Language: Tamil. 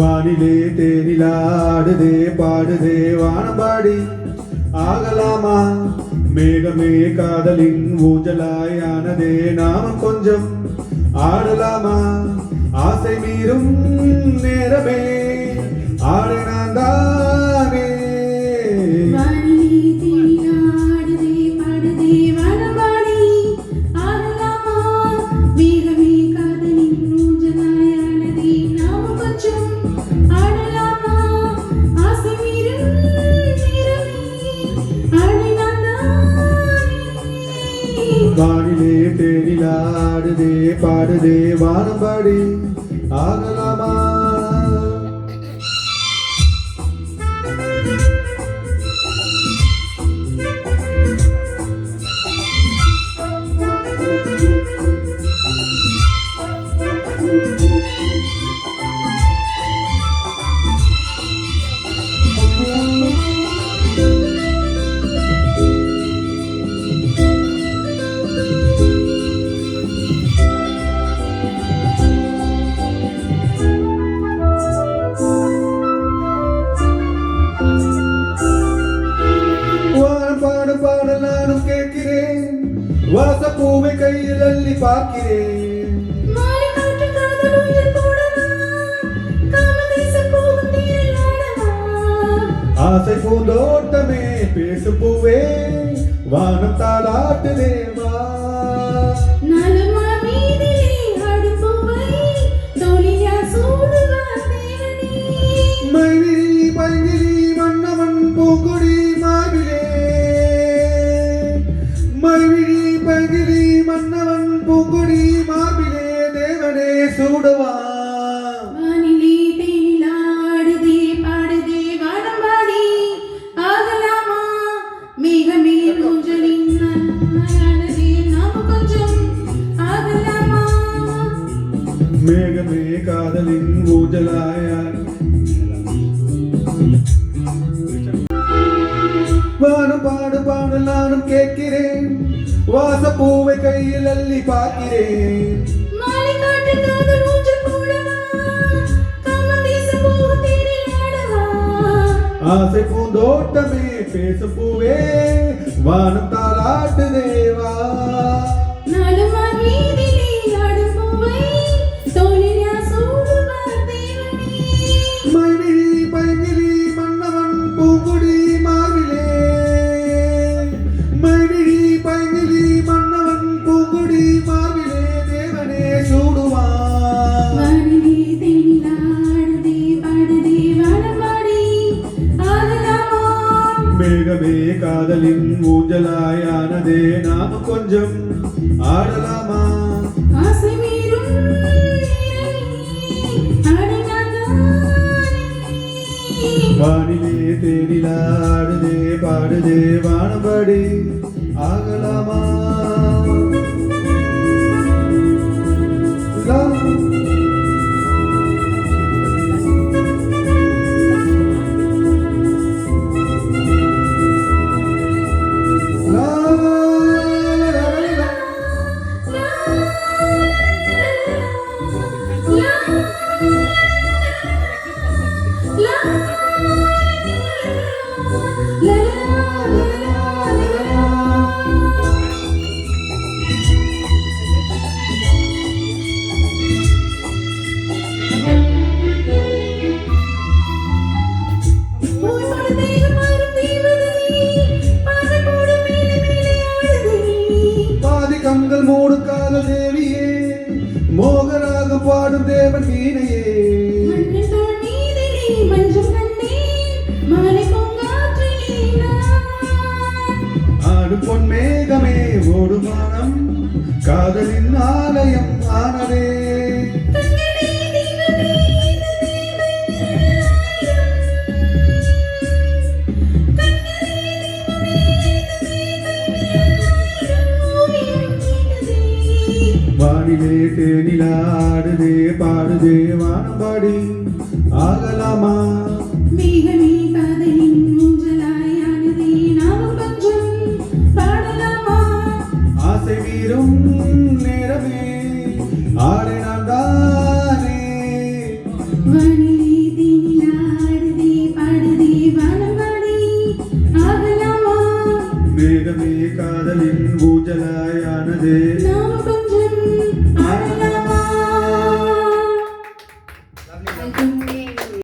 வானிலே தேனிலாடுதே பாடுதே வானம்பாடி ஆகலாமா மேகமே காதலின் ஊஞ்சலாயானதே நாமம் கொஞ்சம் ஆடலாமா ஆசை மீறும் நேரமே ஆடினான் தானே வானிலே தேனிலாடுதே பாடுதே வானம்பாடி ஆகலாமா பாடல் நானும் கேட்கிறேன் வாசப்பூவை கையில் அள்ளி பார்க்கிறேன் ஆசை பூந்தோட்டமே பேசு பூவே வானம் தாளாட்டு தேவா மைவிழி பைங்கிழி மன்னவன் பூங்குடி மாவிலே மைவிழி பைங்கிழி மன்னவன் பூங்குடி மாவிலே தேவனே சூடுவா மேகமே காதலின் ஊஞ்சலாயான் வானம் பாடு பாடல் நானும் கேட்கிறேன் வாசப்பூவை கையில் அள்ளி பார்க்கிறேன் ஆசை பூந்தோட்டமே பேசு பூவே வானம் தாளாட்டு தேவா மேகமே காதலின் ஊஞ்சலாயானதே நாம கொஞ்சம் ஆடலாமா வானிலே தேனிலாடுதே பாடுதே வானம்பாடி ஆகலாமா கண்கள் மூடு காதல் தேவியே மோகராக பாடும் தேவன் வீணையே தேனிலாடுதே பாடுதே வானம்பாடி ஆகலாமா மேகமே காதலின் ஊஞ்சலாயானதே நாமும் கொஞ்சம் பாடலாமா ஆசை வீரும் நேரமே ஆடை நான் தானே வானிலே தேனிலாடுதே பாடுதே வானம்பாடி ஆகலாமா மேகமே காதலின் ஊஞ்சலாயானதே நாம்